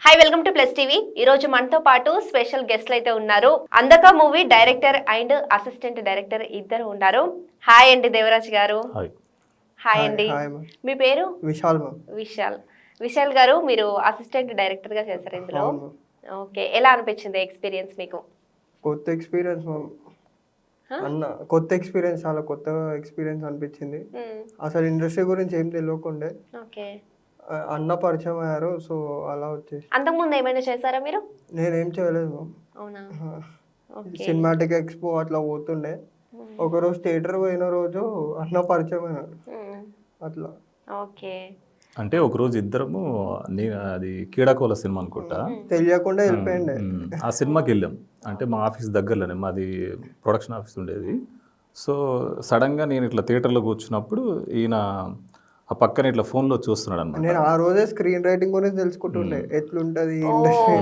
Hi welcome to plus TV. ఈ రోజు మనతో పాటు స్పెషల్ గెస్ట్లు అయితే ఉన్నారు. అందక movie director and assistant director ఇద్దరు ఉన్నారు. హాయ్ అండి దేవరాజ్ గారు. హాయ్ అండి. మీ పేరు? విశాల్. విశాల్ గారు, మీరు అసిస్టెంట్ డైరెక్టర్ గా చేశారు ఇందులో. ఓకే, ఎలా అనిపించింది ఎక్స్పీరియన్స్ మీకు? కొత్త ఎక్స్పీరియన్స్ కొత్త ఎక్స్పీరియన్స్, చాలా కొత్త ఎక్స్పీరియన్స్ అనిపించింది. అసలు ఇండస్ట్రీ గురించి ఏం తెలియకుండే అన్న పరిచయం అయ్యారు, సో అలా వచ్చేసి. అంతకుముందు ఏమైనా చేశారా మీరు? నేనేం చేయలేదు. అవునా? సినిమాటిక్ ఎక్స్పో అట్లా పోతుండే. ఒకరోజు థియేటర్ పోయిన రోజు అన్న పరిచయం అయ్యారు అట్లా. ఓకే. అంటే ఒకరోజు ఇద్దరము అది కీడాకోల సినిమా అనుకుంటా, తెలియకుండా వెళ్ళిపోయిండే. ఆ సినిమాకి వెళ్ళాం. అంటే మా ఆఫీస్ దగ్గరలోనే, మాది ప్రొడక్షన్ ఆఫీస్ ఉండేది. సో సడన్గా నేను ఇట్లా థియేటర్లో కూర్చున్నప్పుడు ఈయన ఆ పక్కన ఇట్లా ఫోన్లో చూస్తున్నాడు అన్నమాట. నేను ఆ రోజే స్క్రీన్ రైటింగ్ గురించి తెలుసుకుంటుండే, ఎట్లుంటది ఇండస్ట్రీ.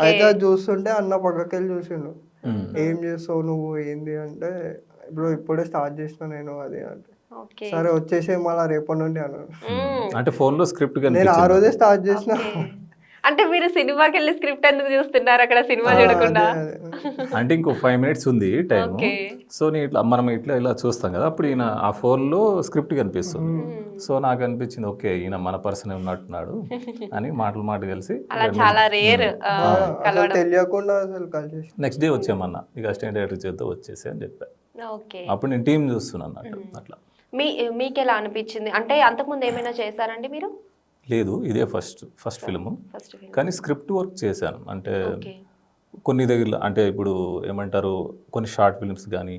అయితే అది చూస్తుంటే అన్న పక్కకి వెళ్ళి చూసిండు. ఏం చేస్తావు నువ్వు, ఏంది అంటే ఇప్పుడు ఇప్పుడే స్టార్ట్ చేసిన నేను అది అంటే. సరే వచ్చేసే మళ్ళీ రేపటి నుండి అన్నాను. అంటే ఫోన్లో స్క్రిప్ట్ నేను ఆ రోజే స్టార్ట్ చేసిన. అంటే మీరు సినిమాకి వెళ్ళి స్క్రిప్ట్ ఎందుకు చూస్తున్నారు అక్కడ, సినిమా చూడకుండా? అంటే ఇంకో 5 minutes ఉంది టైం. సో నేను ఇట్లా మనం ఇలా చూస్తాం కదా, అప్పుడు ఈయన ఆ ఫోన్లో స్క్రిప్ట్ కనిపిస్తుంది. సో నాకు అనిపించింది, ఓకే ఈయన మన పర్సన్ ఉన్నట్టున్నాడు అని మాటలు కలిసి చాలా రేర్ తెలియకుండా అసలు కలిసి నెక్స్ట్ డే వచ్చామన్నా, ఇక అసిస్టెంట్ డైరెక్టర్ చేద్దాం వచ్చేసి అని చెప్పా. అప్పుడు నేను టీం చూస్తున్నాను అన్నట్టు. అట్లా మీకు ఎలా అనిపించింది? అంటే అంతకుముందు ఏమైనా చేశారండి మీరు? లేదు, ఇదే ఫస్ట్ ఫిల్మ్. కానీ స్క్రిప్ట్ వర్క్ చేశాను. అంటే కొన్ని దగ్గర, అంటే ఇప్పుడు ఏమంటారు, కొన్ని షార్ట్ ఫిల్మ్స్ కానీ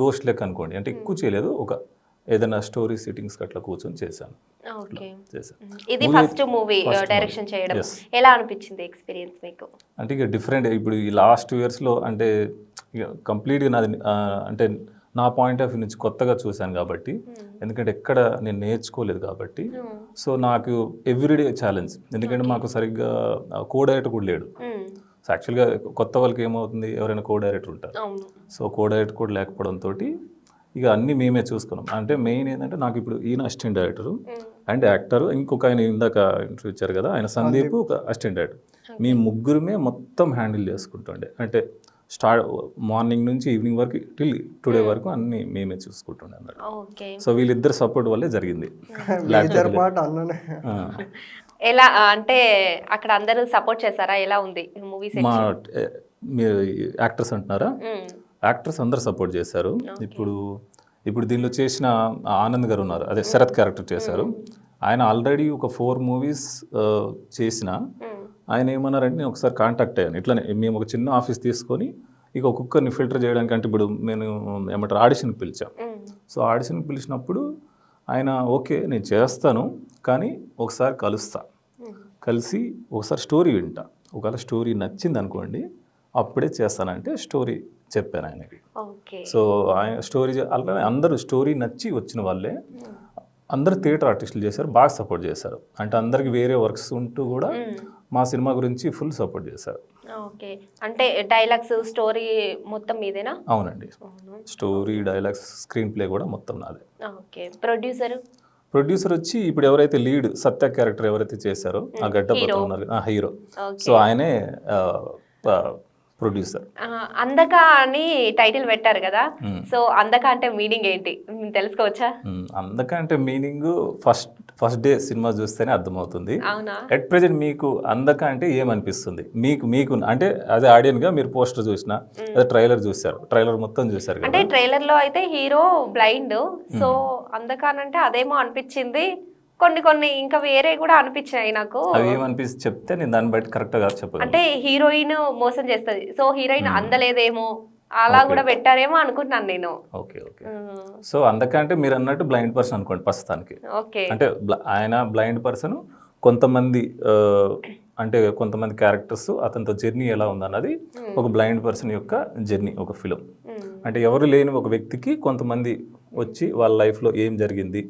గోస్ట్ లెక్క అనుకోండి, అంటే ఎక్కువ చేయలేదు, ఒక ఏదైనా స్టోరీ సిట్టింగ్స్ అట్లా కూర్చొని చేశాను. ఇది ఫస్ట్ మూవీ డైరెక్షన్ చేయడం ఎలా అనిపించింది ఎక్స్పీరియన్స్ మీకు? అంటే ఇక డిఫరెంట్. ఇప్పుడు ఈ లాస్ట్ 2 yearsలో అంటే ఇక కంప్లీట్గా నాది అంటే నా పాయింట్ ఆఫ్ వ్యూ నుంచి కొత్తగా చూశాను కాబట్టి, ఎందుకంటే ఎక్కడ నేను నేర్చుకోలేదు కాబట్టి. సో నాకు ఎవ్రీడే ఛాలెంజ్, ఎందుకంటే మాకు సరిగ్గా కో డైరెక్టర్ కూడా లేడు. సో యాక్చువల్గా కొత్త వాళ్ళకి ఏమవుతుంది, ఎవరైనా కో డైరెక్టర్ ఉంటారు. సో కో డైరెక్టర్ కూడా లేకపోవడంతో ఇక అన్నీ మేమే చూసుకున్నాం. అంటే మెయిన్ ఏంటంటే నాకు ఇప్పుడు ఈయన అసిస్టెంట్ డైరెక్టరు అండ్ యాక్టర్, ఇంకొక ఆయన ఇందాక ఇంటర్వ్యూ ఇచ్చారు కదా, ఆయన సందీప్, ఒక అసిస్టెంట్ డైరెక్టర్. మీ ముగ్గురమే మొత్తం హ్యాండిల్ చేసుకుంటుండే. అంటే మార్నింగ్ నుంచి ఈవినింగ్ వరకు టిల్ టుడే వరకు అన్ని మేమే చూసుకుంటుండే అన్నట్టు. సో వీళ్ళిద్దరు సపోర్ట్ వల్లే జరిగింది. ఎలా అంటే అక్కడ అందరూ సపోర్ట్ చేశారా? ఎలా ఉంది మూవీ? మా మీరు యాక్టర్స్ అంటున్నారా? యాక్టర్స్ అందరు సపోర్ట్ చేశారు. ఇప్పుడు దీనిలో చేసిన ఆనంద్ గారు ఉన్నారు, అదే శరత్ క్యారెక్టర్ చేశారు. ఆయన ఆల్రెడీ ఒక 4 movies చేసిన. ఆయన ఏమన్నారంటే, నేను ఒకసారి కాంటాక్ట్ అయ్యాను. ఇట్లానే మేము ఒక చిన్న ఆఫీస్ తీసుకొని ఇక ఒక్కొక్కరిని ఫిల్టర్ చేయడానికి, అంటే ఇప్పుడు నేను ఏమంటారు ఆడిషన్కి పిలిచాం. సో ఆడిషన్కి పిలిచినప్పుడు ఆయన ఓకే నేను చేస్తాను, కానీ ఒకసారి కలిసి ఒకసారి స్టోరీ వింటా, ఒకవేళ స్టోరీ నచ్చింది అనుకోండి అప్పుడే చేస్తానంటే స్టోరీ చెప్పాను ఆయనకి. సో ఆయన స్టోరీ అలానే అందరూ స్టోరీ నచ్చి వచ్చిన వాళ్ళే, అందరు థియేటర్ ఆర్టిస్టులు చేశారు, బాగా సపోర్ట్ చేశారు. అంటే అందరికి వేరే వర్క్స్ ఉంటూ కూడా మా సినిమా గురించి ఫుల్ సపోర్ట్ చేశారు. ఓకే, అంటే డైలాగ్స్ స్టోరీ మొత్తం మీదేనా? అవునండి, స్టోరీ డైలాగ్స్ స్క్రీన్ ప్లే కూడా మొత్తం నాదే. ఓకే, ప్రొడ్యూసర్ వచ్చి ఇప్పుడు ఎవరైతే లీడ్ సత్య క్యారెక్టర్ ఎవరైతే చేశారో ఆ గడ్డపతో ఉన్నారు, హీరో. సో ఆయనే ప్రొడ్యూసర్. అందక అని టైటిల్ పెట్టారు కదా, సో అందక అంటే మీనింగ్ ఏంటి తెలుసుకోవచ్చా? అందక అంటే మీనింగ్ ఫస్ట్ డే సినిమా చూస్తేనే అర్థమవుతుంది. ఎట్ ప్రెజెంట్ మీకు అందక అంటే ఏమనిపిస్తుంది మీకు అంటే అదే ఆడియన్స్ గా మీరు పోస్టర్ చూసినా, అదే ట్రైలర్ చూసారు, ట్రైలర్ మొత్తం చూసారు. అంటే ట్రైలర్ లో అయితే హీరో బ్లైండ్, సో అందక అంటే అదేమో అనిపించింది. కొన్ని ఇంకా వేరే కూడా అనిపించాయి నాకు. అవి ఏమనిపిస్తే చెప్తే నేను దాన్ని బట్టి కరెక్ట్ గా చెప్పాను. అంటే హీరోయిన్ మోసం చేస్తుంది, సో హీరోయిన్ అందలేదేమో అలా కూడా పెట్టారేమో అనుకుంటున్నాను నేను. ఓకే. సో అందుకంటే మీరు అన్నట్టు బ్లైండ్ పర్సన్ అనుకోండి ప్రస్తుతానికి. అంటే ఆయన బ్లైండ్ పర్సన్, కొంతమంది క్యారెక్టర్స్ అతనితో జర్నీ ఎలా ఉందన్నది ఒక బ్లైండ్ పర్సన్ యొక్క జర్నీ, ఒక ఫిలిం. అంటే ఎవరు లేని ఒక వ్యక్తికి కొంతమంది వచ్చి వాళ్ళ లైఫ్లో ఏం జరిగింది,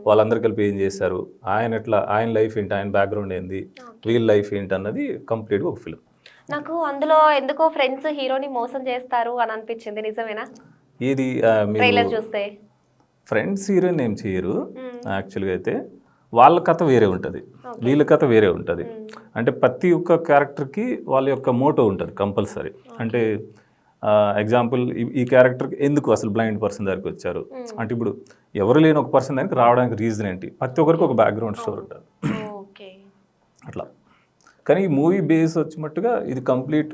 వాళ్ళందరూ కలిపి ఏం చేశారు, ఆయన లైఫ్ ఏంటి, ఆయన బ్యాక్గ్రౌండ్ ఏంది, వీళ్ళ లైఫ్ ఏంటి అన్నది కంప్లీట్గా ఒక ఫిలిం. నాకు అందులో ఎందుకో ఫ్రెండ్స్ హీరోని మోసం చేస్తారు అని అనిపించింది, నిజమేనా? ఏది ట్రైలర్ చూస్తే ఫ్రెండ్స్ హీరోయిన్ ఏం చేయరు యాక్చువల్గా. అయితే వాళ్ళ కథ వేరే ఉంటుంది, వీళ్ళ కథ వేరే ఉంటుంది. అంటే ప్రతి ఒక్క క్యారెక్టర్కి వాళ్ళ యొక్క మోటో ఉంటుంది కంపల్సరీ. అంటే ఎగ్జాంపుల్ ఈ క్యారెక్టర్కి ఎందుకు అసలు బ్లైండ్ పర్సన్ దగ్గరికి వచ్చారు అంటే, ఇప్పుడు ఎవరు లేని ఒక పర్సన్ దగ్గరికి రావడానికి రీజన్ ఏంటి, ప్రతి ఒక్కరికి ఒక బ్యాక్గ్రౌండ్ స్టోరీ ఉంటుంది అట్లా. కానీ ఈ మూవీ బేస్ వచ్చినట్టుగా ఇది కంప్లీట్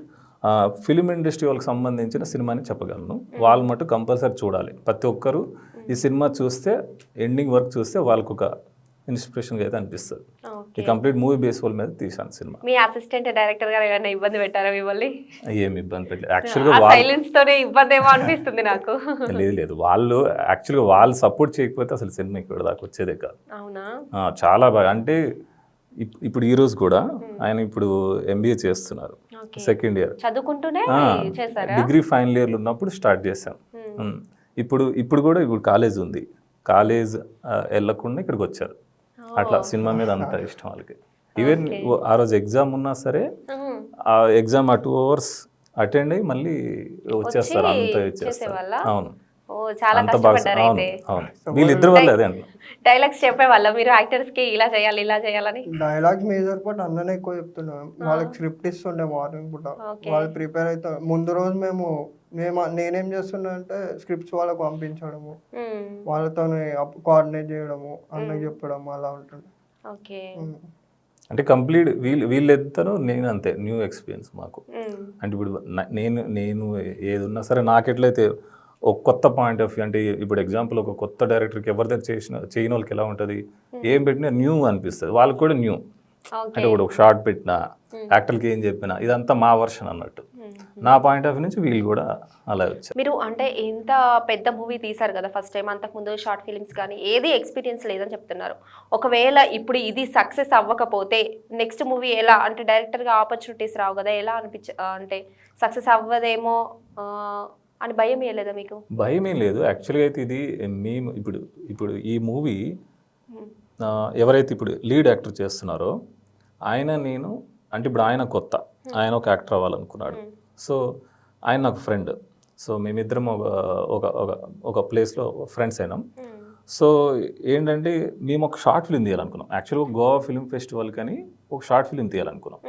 ఫిలిం ఇండస్ట్రీ వాళ్ళకి సంబంధించిన సినిమా అని చెప్పగలను. వాళ్ళు మటు కంపల్సరీ చూడాలి. ప్రతి ఒక్కరు ఈ సినిమా చూస్తే ఎండింగ్ వర్క్ చూస్తే వాళ్ళకు ఒక ఇన్స్పిరేషన్గా అయితే అనిపిస్తుంది. ఈ కంప్లీట్ మూవీ బేస్ వాళ్ళ మీద తీసాను సినిమా. మీ అసిస్టెంట్ డైరెక్టర్ గారు ఏమైనా ఇబ్బంది పెట్టారా మిమ్మల్ని? ఏమి ఇబ్బంది పెట్టలేదు యాక్చువల్గా. సైలెన్స్ తోనే ఇబ్బంది ఏమో అనిపిస్తుంది నాకు. లేదు వాళ్ళు యాక్చువల్గా వాళ్ళు సపోర్ట్ చేయకపోతే అసలు సినిమా ఇక్కడ దాకా వచ్చేదే కాదు. అవునా? చాలా బాగా. అంటే ఇప్పుడు ఈ రోజు కూడా ఆయన ఇప్పుడు MBA చేస్తున్నారు, సెకండ్ ఇయర్ చదువుకుంటూనే చేశారా? డిగ్రీ ఫైనల్ ఇయర్లో ఉన్నప్పుడు స్టార్ట్ చేశాం. ఇప్పుడు కూడా ఇప్పుడు కాలేజ్ ఉంది, కాలేజ్ వెళ్ళకుండా ఇక్కడికి వచ్చారు. అట్లా సినిమా మీద అంత ఇష్టం వాళ్ళకి. ఈవెన్ ఆ రోజు ఎగ్జామ్ ఉన్నా సరే ఆ ఎగ్జామ్ ఆ 2 hours అటెండ్ అయ్యి మళ్ళీ వచ్చేస్తారు, అంత ఇచ్చేస్తారు. అవును, అంత బాగా. అవును అవును, వీళ్ళిద్దరు వల్ల అదే అంట. డైలాగ్స్ చెప్పేవాళ్ళ మీరు యాక్టర్స్ కి, ఇలా చేయాలి ఇలా చేయాలని? డైలాగ్ మేజర్ పార్ట్ అన్ననే ఎక్కువ చెప్తున్నాం. వాళ్ళకి స్క్రిప్ట్ ఇస్తుండే మార్నింగ్ పూట, వాళ్ళు ప్రిపేర్ అవుతారు. ముందు రోజు నేనేం చేస్తున్నా అంటే స్క్రిప్ట్స్ వాళ్ళకి పంపించడము, వాళ్ళతో కోఆర్డినేట్ చేయడము, అన్నకి చెప్పడం అలా ఉంటుంది. అంటే కంప్లీట్ వీళ్ళిద్దరూ నేను అంతే న్యూ ఎక్స్పీరియన్స్ మాకు. అంటే ఇప్పుడు నేను ఏది ఉన్నా సరే నాకు ఎట్లయితే ఒక కొత్త పాయింట్ ఆఫ్ వ్యూ, అంటే ఇప్పుడు ఎగ్జాంపుల్ ఒక కొత్త డైరెక్టర్కి ఎవరిదైనా చేయని వాళ్ళకి ఎలా ఉంటుంది, ఏం పెట్టినా న్యూ అనిపిస్తుంది, వాళ్ళకి కూడా న్యూ. అంటే ఒక షార్ట్ పెట్టినా, యాక్టర్కి ఏం చెప్పినా ఇదంతా మా వర్షన్ అన్నట్టు. నా పాయింట్ ఆఫ్ వ్యూ నుంచి వీళ్ళు కూడా అలా వచ్చారు. మీరు అంటే ఇంత పెద్ద మూవీ తీశారు కదా ఫస్ట్ టైం, అంతకుముందు షార్ట్ ఫిలిమ్స్ కానీ ఏది ఎక్స్పీరియన్స్ లేదని చెప్తున్నారు. ఒకవేళ ఇప్పుడు ఇది సక్సెస్ అవ్వకపోతే నెక్స్ట్ మూవీ ఎలా, అంటే డైరెక్టర్గా ఆపర్చునిటీస్ రావు కదా, ఎలా అంటే సక్సెస్ అవ్వదేమో అని భయం ఏం లేదా మీకు? భయం ఏం లేదు యాక్చువల్గా. అయితే ఇది మేము ఇప్పుడు ఈ మూవీ ఎవరైతే ఇప్పుడు లీడ్ యాక్టర్ చేస్తున్నారో నేను అంటే ఇప్పుడు ఆయన కొత్త, ఆయన ఒక యాక్టర్ అవ్వాలనుకున్నాడు. సో ఆయన నాకు ఫ్రెండ్. సో మేమిద్దరం ఒక ప్లేస్లో ఫ్రెండ్స్ అయినాం. సో ఏంటంటే మేము ఒక షార్ట్ ఫిల్మ్ తీయాలనుకున్నాం. యాక్చువల్గా గోవా ఫిల్మ్ ఫెస్టివల్ కానీ ఒక షార్ట్ ఫిల్మ్ తీయాలనుకున్నాం.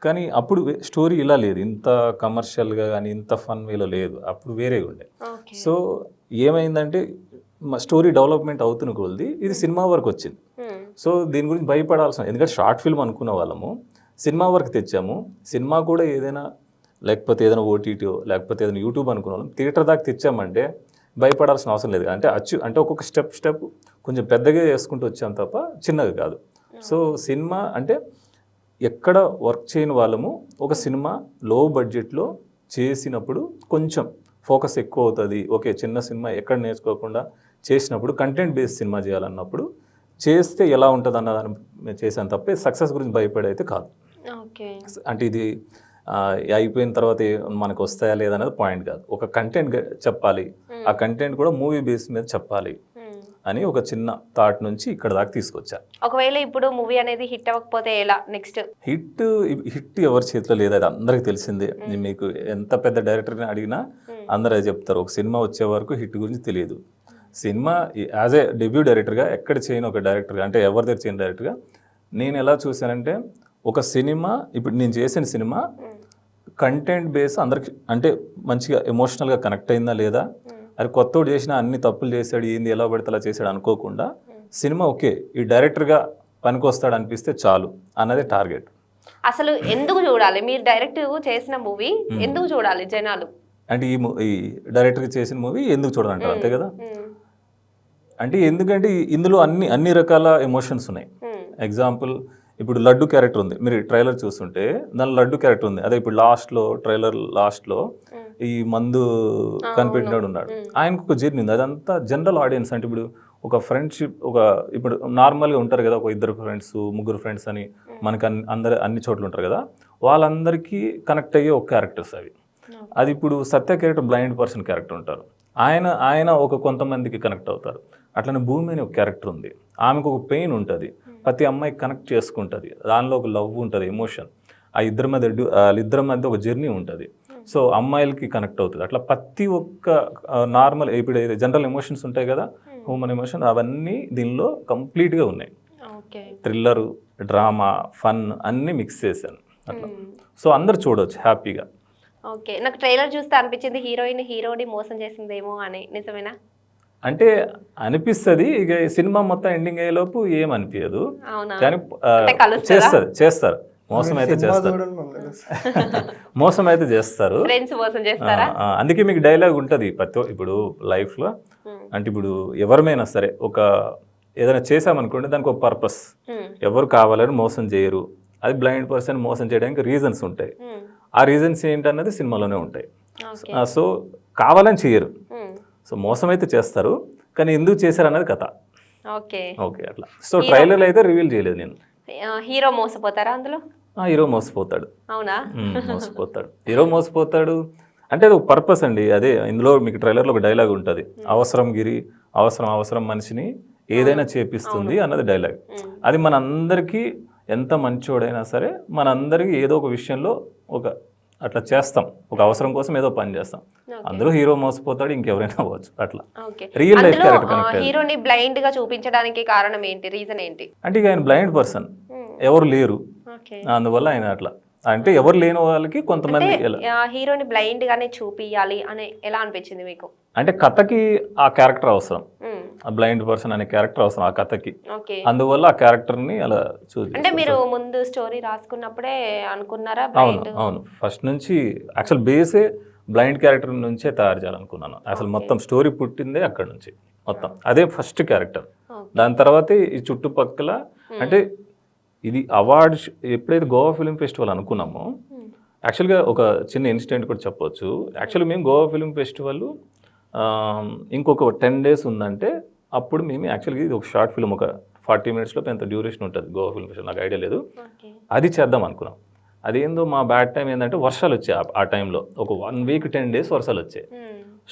కానీ అప్పుడు స్టోరీ ఇలా లేదు, ఇంత కమర్షియల్గా కానీ ఇంత ఫన్ వేలో లేదు, అప్పుడు వేరేగా ఉండే. సో ఏమైందంటే స్టోరీ డెవలప్మెంట్ అవుతున్న కొద్ది ఇది సినిమా వరకు వచ్చింది. సో దీని గురించి భయపడాల్సిన, ఎందుకంటే షార్ట్ ఫిల్మ్ అనుకున్న వాళ్ళము సినిమా వరకు తెచ్చాము. సినిమా కూడా ఏదైనా లేకపోతే ఏదైనా ఓటీటీ లేకపోతే ఏదైనా యూట్యూబ్ అనుకున్న వాళ్ళం థియేటర్ దాకా తెచ్చామంటే భయపడాల్సిన అవసరం లేదు. అంటే ఒక్కొక్క స్టెప్ కొంచెం పెద్దగా వేసుకుంటూ వచ్చాం తప్ప చిన్నగా కాదు. సో సినిమా అంటే ఎక్కడ వర్క్ చేయని వాళ్ళము ఒక సినిమా లో బడ్జెట్లో చేసినప్పుడు కొంచెం ఫోకస్ ఎక్కువ అవుతుంది. ఓకే, చిన్న సినిమా ఎక్కడ నేర్చుకోకుండా చేసినప్పుడు కంటెంట్ బేస్డ్ సినిమా చేయాలన్నప్పుడు చేస్తే ఎలా ఉంటుంది అన్నదాన్ని చేశాను తప్పే సక్సెస్ గురించి భయపడైతే కాదు. అంటే ఇది అయిపోయిన తర్వాత మనకు వస్తాయా లేదనేది పాయింట్ కాదు. ఒక కంటెంట్ చెప్పాలి, ఆ కంటెంట్ కూడా మూవీ బేస్ మీద చెప్పాలి అని ఒక చిన్న థాట్ నుంచి ఇక్కడ దాకా తీసుకొచ్చా. ఒకవేళ ఇప్పుడు మూవీ అనేది హిట్ అవ్వకపోతే ఎలా నెక్స్ట్? హిట్ ఎవరి చేతిలో లేదు, అది అందరికి తెలిసిందే. మీకు ఎంత పెద్ద డైరెక్టర్ని అడిగినా అందరూ అది చెప్తారు. ఒక సినిమా వచ్చే వరకు హిట్ గురించి తెలియదు. సినిమా యాజ్ ఏ డెబ్యూ డైరెక్టర్గా ఎక్కడ చేయని ఒక డైరెక్టర్గా, అంటే ఎవరి దగ్గర చేయని డైరెక్టర్గా నేను ఎలా చూశానంటే, ఒక సినిమా ఇప్పుడు నేను చేసిన సినిమా కంటెంట్ బేస్ అందరికి అంటే మంచిగా ఎమోషనల్గా కనెక్ట్ అయిందా లేదా, అది కొత్తోడు చేసిన అన్ని తప్పులు చేశాడు, ఏంది ఎలా పడితే అలా చేశాడు అనుకోకుండా సినిమా ఓకే ఈ డైరెక్టర్గా పనికొస్తాడు అనిపిస్తే చాలు అన్నదే టార్గెట్. అసలు ఎందుకు చూడాలి మీరు డైరెక్ట్ చేసిన మూవీ, ఎందుకు చూడాలి జనాలు? అంటే ఈ డైరెక్టర్గా చేసిన మూవీ ఎందుకు చూడాలంటారు, అంతే కదా. అంటే ఎందుకంటే ఇందులో అన్ని రకాల ఎమోషన్స్ ఉన్నాయి. ఎగ్జాంపుల్ ఇప్పుడు లడ్డు క్యారెక్టర్ ఉంది, మీరు ట్రైలర్ చూస్తుంటే దాని లడ్డు క్యారెక్టర్ ఉంది. అదే ఇప్పుడు ట్రైలర్ లాస్ట్లో ఈ మందు కనిపెట్టినాడు ఉన్నాడు, ఆయనకు ఒక జర్నీ ఉంది. అదంతా జనరల్ ఆడియన్స్. అంటే ఇప్పుడు ఒక ఫ్రెండ్షిప్, ఇప్పుడు నార్మల్గా ఉంటారు కదా, ఒక 2 ఫ్రెండ్స్ 3 ఫ్రెండ్స్ అని మనకు అన్ని చోట్ల ఉంటారు కదా, వాళ్ళందరికీ కనెక్ట్ అయ్యే ఒక క్యారెక్టర్స్ అవి. అది ఇప్పుడు సత్య క్యారెక్టర్ బ్లైండ్ పర్సన్ క్యారెక్టర్ ఉంటారు, ఆయన కొంతమందికి కనెక్ట్ అవుతారు. అట్లనే భూమి అనే ఒక క్యారెక్టర్ ఉంది, ఆమెకు ఒక పెయిన్ ఉంటుంది, ప్రతి అమ్మాయికి కనెక్ట్ చేసుకుంటుంది, దానిలో ఒక లవ్ ఉంటుంది, ఎమోషన్. వాళ్ళిద్దరి మధ్య ఒక జర్నీ ఉంటుంది. సో అమ్మాయిలకి కనెక్ట్ అవుతుంది. అట్లా ప్రతి ఒక్క నార్మల్ ఇప్పుడు జనరల్ ఎమోషన్స్ ఉంటాయి కదా, హ్యూమన్ ఎమోషన్, అవన్నీ దీనిలో కంప్లీట్గా ఉన్నాయి. ఓకే థ్రిల్లరు, డ్రామా, ఫన్ అన్నీ మిక్స్ చేశాను అట్లా. సో అందరు చూడవచ్చు హ్యాపీగా. ఓకే, నాకు ట్రైలర్ చూస్తే అనిపించింది హీరోని మోసం చేసిందేమో అని, నిజమేనా? అంటే అనిపిస్తుంది, ఇక సినిమా మొత్తం ఎండింగ్ అయ్యేలోపు ఏం అనిపించదు, కానీ చేస్తారు మోసం అయితే చేస్తారు, మోసం అయితే చేస్తారు. అందుకే మీకు డైలాగ్ ఉంటుంది ఇప్పుడు లైఫ్లో. అంటే ఇప్పుడు ఎవరిమైనా సరే ఒక ఏదైనా చేసామనుకోండి, దానికి ఒక పర్పస్, ఎవరు కావాలని మోసం చేయరు, అది బ్లైండ్ పర్సన్ మోసం చేయడానికి రీజన్స్ ఉంటాయి. ఆ రీజన్స్ ఏంటన్నది సినిమాలోనే ఉంటాయి. సో కావాలని చేయరు, సో మోసం అయితే చేస్తారు, కానీ ఎందుకు చేశారు అన్నది కథ. ఓకే అట్లా. సో ట్రైలర్ అయితే రివీల్ చేయలేదు నేను. హీరో మోసపోతారా అందులో? హీరో మోసపోతాడు. అవునా? మోసపోతాడు, హీరో మోసపోతాడు. అంటే అది ఒక పర్పస్ అండి. అదే ఇందులో మీకు ట్రైలర్లో ఒక డైలాగ్ ఉంటుంది, అవసరం గిరి అవసరం మనిషిని ఏదైనా చేపిస్తుంది అన్నది డైలాగ్. అది మనందరికీ, ఎంత మంచోడైనా సరే మనందరికీ ఏదో ఒక విషయంలో అట్లా చేస్తాం, ఒక అవసరం కోసం ఏదో పని చేస్తాం. అందులో హీరో మోసపోతాడు, ఇంకెవరైనా అవ్వచ్చు అట్లా. Real life character. హీరోని బ్లైండ్ గా చూపించడానికి కారణం ఏంటి, రీజన్ ఏంటి? అంటే ఆయన బ్లైండ్ పర్సన్, ఎవరు లేరు, అందువల్ల ఆయన అట్లా. అంటే ఎవరు లేని వాళ్ళకి కొంతమంది హీరోని బ్లైండ్ గానే చూపియాలి అని ఎలా అనిపించింది మీకు? అంటే కథకి ఆ క్యారెక్టర్ అవసరం, ఆ బ్లైండ్ పర్సన్ అనే క్యారెక్టర్ అవసరం ఆ కథకి, అందువల్ల ఆ క్యారెక్టర్ ని అలా చూసి. అంటే మీరు ముందు స్టోరీ రాసుకున్నప్పుడే అనుకున్నారా? అవును, ఫస్ట్ నుంచి యాక్చువల్ బేసే బ్లైండ్ క్యారెక్టర్ నుంచే తయారు చేయాలనుకున్నాను. అసలు మొత్తం స్టోరీ పుట్టిందే అక్కడ నుంచి, మొత్తం అదే ఫస్ట్ క్యారెక్టర్. దాని తర్వాతే ఈ చుట్టుపక్కల. అంటే ఇది అవార్డు ఎప్పుడైతే గోవా ఫిల్మ్ ఫెస్టివల్ అనుకున్నామో, యాక్చువల్గా ఒక చిన్న ఇన్సిడెంట్ కూడా చెప్పొచ్చు. యాక్చువల్గా మేము గోవా ఫిల్మ్ ఫెస్టివల్ ఇంకొక 10 days ఉందంటే, అప్పుడు మేము యాక్చువల్గా ఇది ఒక షార్ట్ ఫిల్మ్, ఒక 40 minutes లోపు ఎంత డ్యూరేషన్ ఉంటుంది గోవా ఫిల్మ్ ఫెస్టివల్, నాకు ఐడియా లేదు. అది చేద్దాం అనుకున్నాం. అదేందో మా బ్యాడ్ టైం ఏంటంటే వర్షాలు వచ్చాయి ఆ టైంలో, ఒక 1 week 10 days వర్షాలు వచ్చాయి.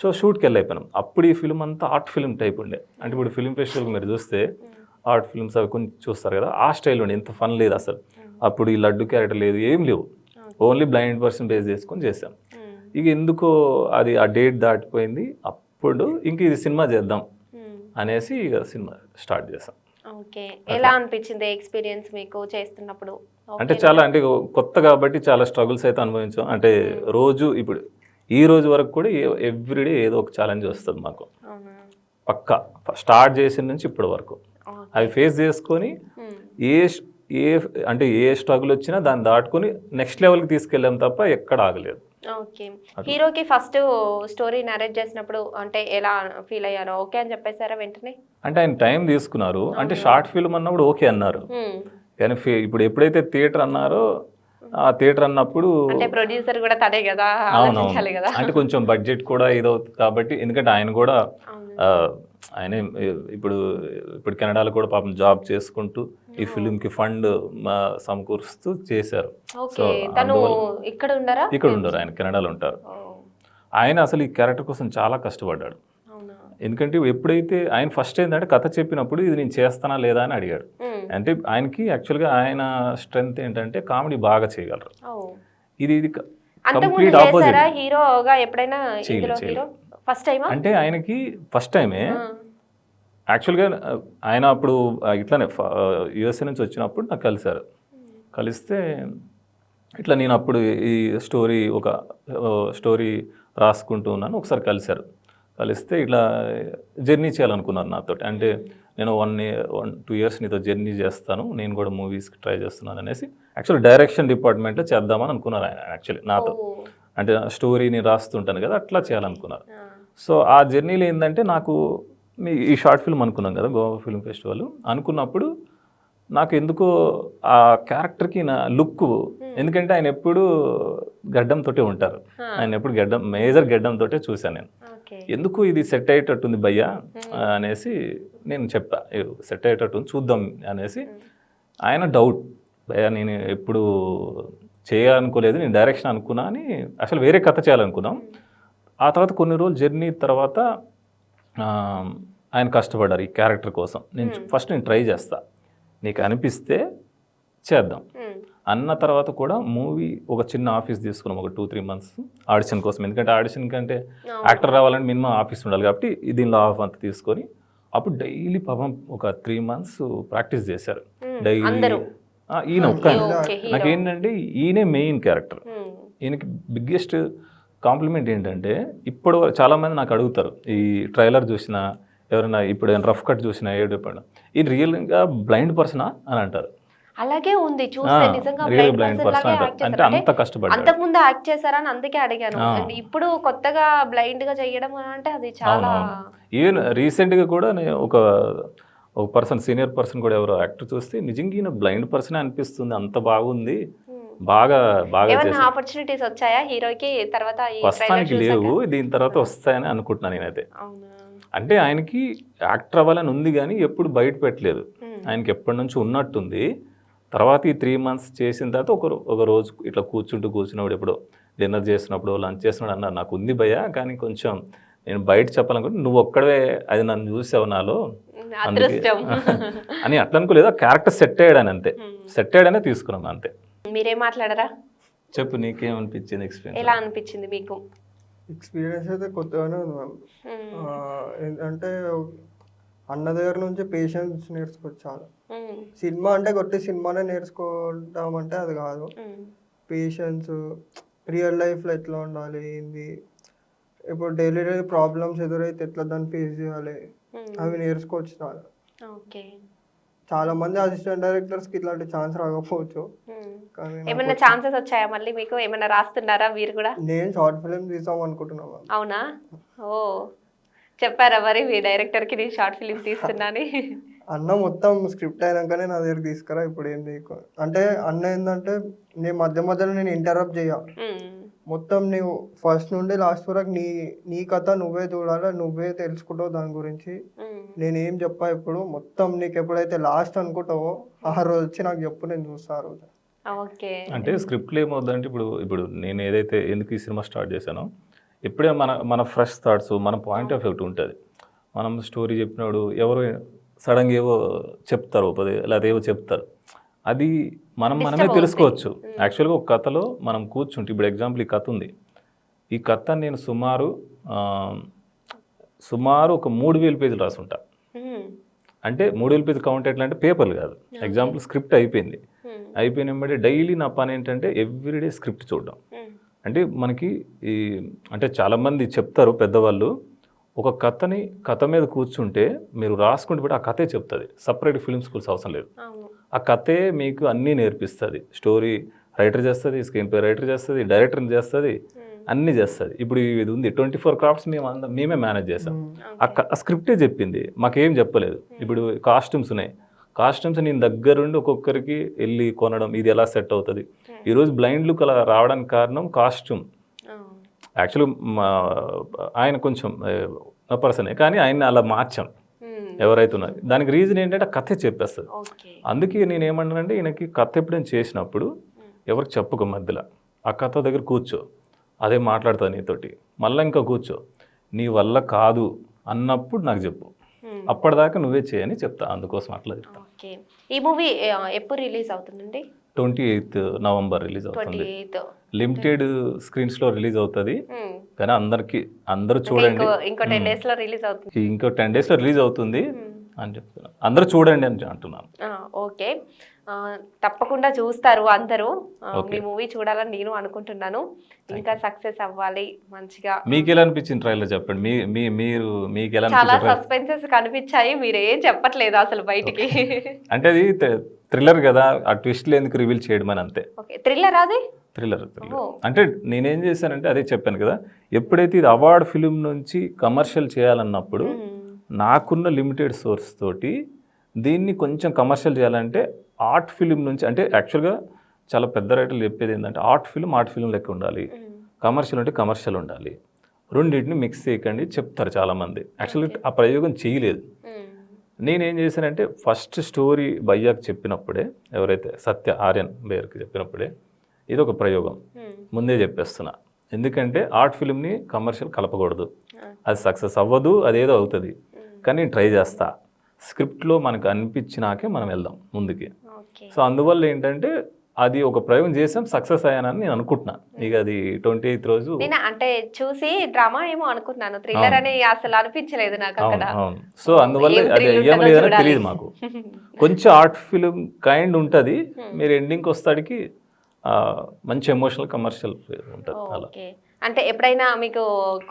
సో షూట్కి వెళ్ళైపోయినాం. అప్పుడు ఈ ఫిల్మ్ అంతా ఆర్ట్ ఫిల్మ్ టైప్ ఉండే. అంటే ఇప్పుడు ఫిల్మ్ ఫెస్టివల్ మీరు చూస్తే ఆర్ట్ ఫిల్మ్స్ అవి కొంచెం చూస్తారు కదా, ఆ స్టైల్ ఉండే. ఎంత ఫన్ లేదు అసలు. అప్పుడు ఈ లడ్డు క్యారెక్టర్ లేదు, ఏం లేవు, ఓన్లీ బ్లైండ్ పర్సన్ బేస్ చేసుకొని చేసాం. ఇక ఎందుకో అది ఆ డేట్ దాటిపోయింది. అప్పుడు ఇంక ఇది సినిమా చేద్దాం అనేసి ఇక సినిమా స్టార్ట్ చేసాం. ఓకే, ఎలా అనిపించింది ఎక్స్పీరియన్స్ మీకు చేస్తున్నప్పుడు? అంటే చాలా, అంటే కొత్త కాబట్టి చాలా స్ట్రగుల్స్ అయితే అనుభవించాం. అంటే రోజు, ఇప్పుడు ఈ రోజు వరకు కూడా ఎవ్రీడే ఏదో ఒక ఛాలెంజ్ వస్తుంది మాకు పక్కా, స్టార్ట్ చేసిన నుంచి ఇప్పటి వరకు. అవి ఫేస్ చేసుకొని అంటే ఏ స్ట్రగుల్ వచ్చినా దాన్ని దాటుకొని నెక్స్ట్ లెవెల్కి తీసుకెళ్ళాం తప్ప ఎక్కడ ఆగలేదు. ఓకే, హీరోకి ఫస్ట్ స్టోరీ నరేట్ చేసినప్పుడు అంటే ఎలా ఫీల్ అయ్యారో? ఓకే అని చెప్పేసారా వెంటనే? అంటే ఆయన టైం తీసుకున్నారు. అంటే షార్ట్ ఫిల్మ్ అన్నప్పుడు ఓకే అన్నారు, కానీ ఇప్పుడు ఎప్పుడైతే థియేటర్ అన్నారో, ఆ థియేటర్ అన్నప్పుడు అంటే ప్రొడ్యూసర్ కూడా తనే కదా, ఆలోచించాలి కదా. అంటే కొంచెం బడ్జెట్ కూడా ఇదవుతుంది కాబట్టి, ఎందుకంటే ఆయన కూడా ఆయన ఇప్పుడు కెనడాలో కూడా పాపం జాబ్ చేసుకుంటూ ఈ ఫిల్మ్కి ఫండ్ సమకూరుస్తూ చేశారు. సో ఇక్కడ ఉండరు, ఆయన కెనడాలో ఉంటారు. ఆయన అసలు ఈ క్యారెక్టర్ కోసం చాలా కష్టపడ్డాడు. ఎందుకంటే ఎప్పుడైతే ఆయన ఫస్ట్ ఏంటంటే కథ చెప్పినప్పుడు ఇది నేను చేస్తానా లేదా అని అడిగాడు. అంటే ఆయనకి యాక్చువల్గా ఆయన స్ట్రెంగ్త్ ఏంటంటే కామెడీ బాగా చేయగలరు. ఇది కంప్లీట్ ఆపోజిట్. హీరోగా ఎప్పుడైనా అంటే ఆయనకి ఫస్ట్ టైమే యాక్చువల్గా. ఆయన అప్పుడు ఇట్లానే యుఎస్ఏ నుంచి వచ్చినప్పుడు నాకు కలిస్తే ఇట్లా నేను అప్పుడు ఈ స్టోరీ రాసుకుంటూ ఉన్నాను. ఒకసారి కలిస్తే ఇట్లా జర్నీ చేయాలనుకున్నారు నాతో. అంటే నేను 1-2 years నీతో జర్నీ చేస్తాను, నేను కూడా మూవీస్కి ట్రై చేస్తున్నాను అనేసి యాక్చువల్లీ డైరెక్షన్ డిపార్ట్మెంట్లో చేద్దామని అనుకున్నారు ఆయన యాక్చువల్లీ నాతో. అంటే స్టోరీని రాస్తుంటాను కదా, అట్లా చేయాలనుకున్నారు. సో ఆ జర్నీలో ఏంటంటే నాకు ఈ షార్ట్ ఫిల్మ్ అనుకున్నాం కదా గోవా ఫిల్మ్ ఫెస్టివల్ అనుకున్నప్పుడు, నాకు ఎందుకో ఆ క్యారెక్టర్కి నా లుక్, ఎందుకంటే ఆయన ఎప్పుడు గడ్డంతోటే ఉంటారు, ఆయన ఎప్పుడు మేజర్ గడ్డంతోటే చూశాను నేను. ఎందుకు ఇది సెట్ అయ్యేటట్టుంది భయ్యా అనేసి నేను చెప్పా, సెట్ అయ్యేటట్టుంది చూద్దాం అనేసి. ఆయన డౌట్, భయ్యా నేను ఎప్పుడు చేయాలనుకోలేదు, నేను డైరెక్షన్ అనుకున్నా అని, అసలు వేరే కథ చేయాలనుకున్నాం. ఆ తర్వాత కొన్ని రోజులు జర్నీ తర్వాత ఆయన కష్టపడ్డారు ఈ క్యారెక్టర్ కోసం. నేను ట్రై చేస్తా, నీకు అనిపిస్తే చేద్దాం అన్న తర్వాత కూడా మూవీ ఒక చిన్న ఆఫీస్ తీసుకున్నాం, ఒక 2-3 months ఆడిషన్ కోసం. ఎందుకంటే ఆడిషన్ కంటే యాక్టర్ రావాలంటే మినిమం ఆఫీస్ ఉండాలి కాబట్టి దీనిలో ఆఫ్ అంతా తీసుకొని అప్పుడు డైలీ పాపం ఒక 3 months ప్రాక్టీస్ చేశారు డైలీ. అందరూ ఈయన ఒక్క ఓకే హీరో నాకేంటంటే ఈయనే మెయిన్ క్యారెక్టర్. ఈయనకి బిగ్గెస్ట్ కాంప్లిమెంట్ ఏంటంటే ఇప్పుడు చాలామంది నాకు అడుగుతారు ఈ ట్రైలర్ చూసినా ఎవరైనా ఇప్పుడు రఫ్ కట్ చూసినా ఏడుపడం ఈ రియల్గా బ్లైండ్ పర్సనా అని అంటారు. అలాగే ఉంది చూస్తే నిజంగా real blind blind person person లాగే అంటారు. యాక్ట్ అంటే చేశారు. అంత కష్టపడ్డారు. అంతకు ముందు యాక్ట్ చేశారని అందుకే అడిగాను. And ఇప్పుడు కొత్తగా బ్లైండ్ గా చేయడం అంటే అది చాలా ఈవెన్ రీసెంట్గా కూడా నేను ఒక పర్సన్ సీనియర్ పర్సన్ కూడా ఎవరో యాక్టర్ చూస్తే నిజంగా ఈయన బ్లైండ్ పర్సన్ అనిపిస్తుంది, అంత బాగుంది, బాగా బాగా ఏమైనా ఆపర్చునిటీస్ వచ్చాయా హీరోకి తర్వాత ఈ ప్రస్తుతానికి trailer లేవు, చూసాక? దీని తర్వాత వస్తాయని అనుకుంటున్నాను నేనైతే. అవునా అంటే ఆయనకి యాక్టర్ అవ్వాలని ఉంది కానీ ఎప్పుడు బయట పెట్టలేదు. ఆయనకి ఎప్పటి నుంచి ఉన్నట్టుంది. తర్వాత ఈ 3 months చేసిన తర్వాత ఒక రోజు ఇట్లా కూర్చున్నప్పుడు ఎప్పుడో డిన్నర్ చేసినప్పుడు లంచ్ చేసినప్పుడు అన్నారు నాకు ఉంది భయ్యా కానీ కొంచెం నేను బయట చెప్పాలనుకుంటే నువ్వు ఒక్కడే అది నన్ను చూసావు నాలో అందుకే అదృష్టం. అని అట్లా అనుకోలేదు. క్యారెక్టర్ సెట్ అయ్యాడని అంతే, సెట్ అయ్యాడనే తీసుకున్నాను అంతే. మీరేం మాట్లాడరా? చెప్పు నీకేమనిపించింది ఎక్స్పీరియన్స్? ఎలా అనిపించింది మీకు? ఎక్స్పీరియన్స్ అయితే కొత్తగానే ఉంది మ్యామ్. ఏంటంటే అన్న దగ్గర నుంచి పేషెన్స్ నేర్చుకోవచ్చు చాలా. సినిమా అంటే కొట్టి సినిమానే నేర్చుకుంటామంటే అది కాదు. పేషెన్స్, రియల్ లైఫ్లో ఎట్లా ఉండాలి, ఏంది ఇప్పుడు డైలీ ప్రాబ్లమ్స్ ఎదురైతే ఎట్లా దాన్ని ఫేస్ చేయాలి అవి నేర్చుకోవచ్చు చాలా. ఓకే చాలా మంది అసిస్టెంట్ డైరెక్టర్స్కి ఇట్లాంటి ఛాన్స్ రాకపోవచ్చు కానీ ఏమైనా ఛాన్సెస్ వచ్చాయా మళ్ళీ మీకు? ఏమైనా రాస్తున్నారా మీరు కూడా? నేను షార్ట్ ఫిల్మ్ తీసాం అనుకుంటున్నాను మ్యామ్. అవునా? ఓ చెప్పారా మరి మీ డైరెక్టర్ కి నేను షార్ట్ ఫిలిం తీస్తున్నాని? అన్న మొత్తం స్క్రిప్ట్ అయినాకనే నా దగ్గర తీసుకురా ఇప్పుడు ఏంది అంటే అన్న ఏంటంటే నేను మధ్యలో నేను ఇంటరప్ట్ చేయ, మొత్తం నీవు ఫస్ట్ నుండి లాస్ట్ వరకు నీ కథ నువ్వే చూడాలి, నువ్వే తెలుసుకుంటావు దాని గురించి. నేనేం చెప్పా ఇప్పుడు మొత్తం నీకు ఎప్పుడైతే లాస్ట్ అనుకుంటావో ఆ రోజు వచ్చి నాకు చెప్పు, నేను చూస్తా ఆ రోజు. అంటే స్క్రిప్ట్లో ఏమవుతుందంటే ఇప్పుడు నేను ఏదైతే ఎందుకు ఈ సినిమా స్టార్ట్ చేశానో ఎప్పుడే మన ఫ్రెష్ థాట్స్ మన పాయింట్ ఆఫ్ వ్యూ ఉంటుంది. మనం స్టోరీ చెప్పినప్పుడు ఎవరు సడన్గా ఏవో చెప్తారు లేకపోతే ఏవో చెప్తారు, అది మనమే తెలుసుకోవచ్చు. యాక్చువల్గా ఒక కథలో మనం కూర్చుంటే ఇప్పుడు ఎగ్జాంపుల్ ఈ కథ ఉంది, ఈ కథ నేను సుమారు ఒక 3000 పేజీలు రాసుంటా. అంటే 3000 పేజీలు కౌంట్ ఎట్లా అంటే పేపర్లు కాదు, ఎగ్జాంపుల్ స్క్రిప్ట్ అయిపోయింది వెంబడి డైలీ నా పని ఏంటంటే ఎవ్రీడే స్క్రిప్ట్ చూడడం. అంటే మనకి అంటే చాలామంది చెప్తారు పెద్దవాళ్ళు, ఒక కథ మీద కూర్చుంటే మీరు రాసుకుంటే బట్టి ఆ కథే చెప్తుంది, సపరేట్ ఫిల్మ్ స్కూల్స్ అవసరం లేదు. ఆ కథే మీకు అన్నీ నేర్పిస్తుంది. స్టోరీ రైటర్ చేస్తుంది, స్క్రీన్ ప్లే రైటర్ చేస్తుంది, డైరెక్టర్ చేస్తుంది, అన్నీ చేస్తుంది. ఇప్పుడు ఇది ఉంది 24 క్రాఫ్ట్స్ మేమే మేనేజ్ చేసాం. ఆ స్క్రిప్టే చెప్పింది, మాకేం చెప్పలేదు. ఇప్పుడు కాస్ట్యూమ్స్ ఉన్నాయి, కాస్ట్యూమ్స్ నేను దగ్గరుండి ఒక్కొక్కరికి వెళ్ళి కొనడం, ఇది ఎలా సెట్ అవుతుంది. ఈరోజు బ్లైండ్ లుక్ అలా రావడానికి కారణం కాస్ట్యూమ్. యాక్చువల్లీ ఆయన కొంచెం పర్సనే కానీ ఆయన్ని అలా మార్చాం ఎవరైతే ఉన్నారు. దానికి రీజన్ ఏంటంటే కథ చెప్పేస్తుంది. అందుకే నేను ఏమన్నానంటే ఈయనకి కథ ఎప్పుడైనా చేసినప్పుడు ఎవరికి చెప్పుకో, మధ్యలో ఆ కథ దగ్గర కూర్చో, అదే మాట్లాడుతుంది నీతోటి, మళ్ళీ ఇంకా కూర్చో, నీ వల్ల కాదు అన్నప్పుడు నాకు చెప్పు, అప్పటిదాకా నువ్వే చేయని చెప్తా. అందుకోసం అట్లా చెప్తా. ఈ మూవీ ఎప్పుడు రిలీజ్ అవుతుందండి? 28th November రిలీజ్ అవుతుంది. లిమిటెడ్ స్క్రీన్స్ లో రిలీజ్ అవుతుంది కానీ అందరూ చూడండి. ఇంకో 10 days లో రిలీజ్ అవుతుంది. ఇంకో 10 days లో రిలీజ్ అవుతుంది అని చెప్తున్నాను. అందరూ చూడండి అని అంటున్నాను. ఓకే, తప్పకుండా చూస్తారు అందరూ. మీ మూవీ చూడాలని నేను అనుకుంటున్నాను. ఇంకా సక్సెస్ అవ్వాలి మంచిగా. మీకు ఎలా అనిపించింది ట్రైలర్ చెప్పండి. మీకు ఎలా చాలా సస్పెన్సెస్ కనిపించాయి, మీరు ఏం చెప్పట్లేదు అసలు బయటికి. అంటే అది థ్రిల్లర్ కదా, ఆ ట్విస్ట్లు ఎందుకు రివీల్ చేయడం అని అంతే. థ్రిల్లర్ అది థ్రిల్లర్ అంటే నేనేం చేశానంటే అదే చెప్పాను కదా, ఎప్పుడైతే ఇది అవార్డ్ ఫిలిం నుంచి కమర్షియల్ చేయాలన్నప్పుడు నాకున్న లిమిటెడ్ సోర్స్ తోటి దీన్ని కొంచెం కమర్షియల్ చేయాలంటే ఆర్ట్ ఫిలిం నుంచి, అంటే యాక్చువల్గా చాలా పెద్ద రైటర్లు చెప్పేది ఏంటంటే ఆర్ట్ ఫిలిం లెక్క ఉండాలి, కమర్షియల్ అంటే కమర్షియల్ ఉండాలి, రెండింటిని మిక్స్ చేయకండి చెప్తారు చాలామంది. యాక్చువల్గా ఆ ప్రయోగం చేయలేదు. నేనేం చేశానంటే ఫస్ట్ స్టోరీ భయ్యాకి చెప్పినప్పుడే, ఎవరైతే సత్య ఆర్యన్ బేర్కి చెప్పినప్పుడే ఇది ఒక ప్రయోగం ముందే చెప్పేస్తున్నా. ఎందుకంటే ఆర్ట్ ఫిలింని కమర్షియల్ కలపకూడదు, అది సక్సెస్ అవ్వదు, అదేదో అవుతుంది, కానీ నేను ట్రై చేస్తా. స్క్రిప్ట్లో మనకు అనిపించినాకే మనం వెళ్దాం ముందుకి. సో అందువల్ల ఏంటంటే అది ఒక ప్రయోగం చేసాం, సక్సెస్ అయ్యానని నేను అనుకుంటున్నా. ఇక అది 28th రోజు నేను అంటే చూసి డ్రామా ఏమో అనుకున్నాను, థ్రిల్లర్ అని అసలు అనిపించలేదు నాకు అక్కడ. అవును. సో అందువల్ల అది ఏం లేదని తెలియదు మాకు. కొంచెం ఆర్ట్ ఫిలిం కైండ్ ఉంటుంది, మీరు ఎండింగ్కి వస్తాడికి మంచి ఎమోషనల్ కమర్షియల్ ఉంటుంది అలా. అంటే ఎప్పుడైనా మీకు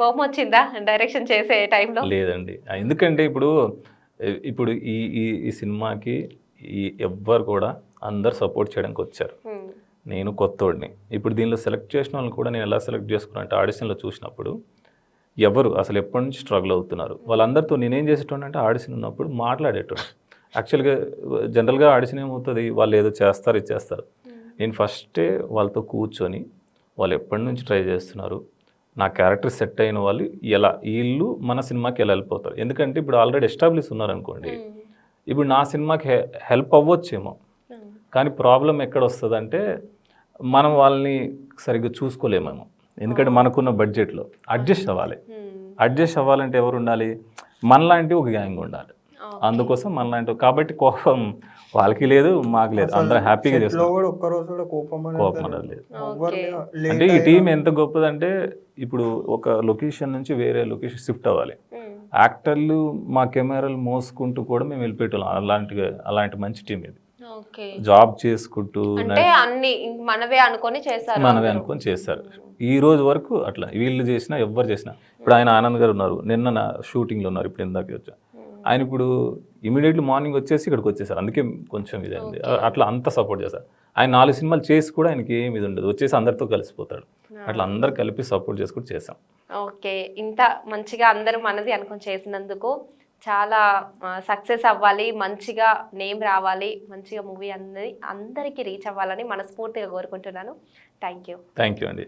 కోపం వచ్చిందా డైరెక్షన్ చేసే టైంలో? లేదండి, ఎందుకంటే ఇప్పుడు ఇప్పుడు ఈ సినిమాకి ఎవ్వరు కూడా అందరు సపోర్ట్ చేయడానికి వచ్చారు. నేను కొత్తోడిని. ఇప్పుడు దీనిలో సెలెక్ట్ చేసిన వాళ్ళని కూడా నేను ఎలా సెలెక్ట్ చేసుకున్నా అంటే ఆడిషన్లో చూసినప్పుడు ఎవరు అసలు ఎప్పటి నుంచి స్ట్రగుల్ అవుతున్నారు వాళ్ళందరితో నేనేం చేసేటోని అంటే ఆడిషన్ ఉన్నప్పుడు మాట్లాడేటోని. యాక్చువల్గా జనరల్గా ఆడిషన్ ఏమవుతుంది, వాళ్ళు ఏదో చేస్తారు ఇచ్చేస్తారు. నేను ఫస్టే వాళ్ళతో కూర్చొని వాళ్ళు ఎప్పటి నుంచి ట్రై చేస్తున్నారు, నా క్యారెక్టర్ సెట్ అయిన వాళ్ళు ఎలా, వీళ్ళు మన సినిమాకి ఎలా వెళ్ళిపోతారు. ఎందుకంటే ఇప్పుడు ఆల్రెడీ ఎస్టాబ్లిష్ ఉన్నారనుకోండి, ఇప్పుడు నా సినిమాకి హెల్ప్ అవ్వచ్చేమో, కానీ ప్రాబ్లం ఎక్కడ వస్తుందంటే మనం వాళ్ళని సరిగ్గా చూసుకోలేమేమో. ఎందుకంటే మనకున్న బడ్జెట్లో అడ్జస్ట్ అవ్వాలంటే ఎవరు ఉండాలి, మనలాంటి ఒక గ్యాంగ్ ఉండాలి. అందుకోసం మనలాంటి, కాబట్టి కోపం వాళ్ళకి లేదు మాకు లేదు, అందరం హ్యాపీగా చేస్తారు. కోపం అనేది లేదు. అంటే ఈ టీం ఎంత గొప్పదంటే ఇప్పుడు ఒక లొకేషన్ నుంచి వేరే లొకేషన్ షిఫ్ట్ అవ్వాలి, యాక్టర్లు మా కెమెరాలు మోసుకుంటూ కూడా మేము వెళ్ళిపోయేటోళ్ళం. అలాంటి మంచి టీం ఇది. జాబ్ చేసుకుంటూ మనవే అనుకొని చేస్తారు. ఈ రోజు వరకు అట్లా వీళ్ళు చేసినా ఎవ్వరు చేసినా. ఇప్పుడు ఆయన ఆనంద్ గారు ఉన్నారు, నిన్న నా షూటింగ్లో ఉన్నారు, ఇప్పుడు ఇందాకే వచ్చా. ఆయన ఇప్పుడు ఇమీడియట్లీ మార్నింగ్ వచ్చేసి ఇక్కడికి వచ్చేసారు, అందుకే కొంచెం ఇదైంది. అట్లా అంత సపోర్ట్ చేస్తారు. ఆయన 4 సినిమాలు చేసి కూడా ఆయనకి ఏమి ఇది ఉండదు, వచ్చేసి అందరితో కలిసిపోతాడు. అట్లా అందరు కలిపి సపోర్ట్ చేసుకుంటూ చేసాం. ఓకే, ఇంత మంచిగా అందరూ మనది అనుకొని చేసినందుకు చాలా సక్సెస్ అవ్వాలి, మంచిగా నేమ్ రావాలి, మంచిగా మూవీ అందరికీ రీచ్ అవ్వాలని మనస్ఫూర్తిగా కోరుకుంటున్నాను. థ్యాంక్ యూ అండి.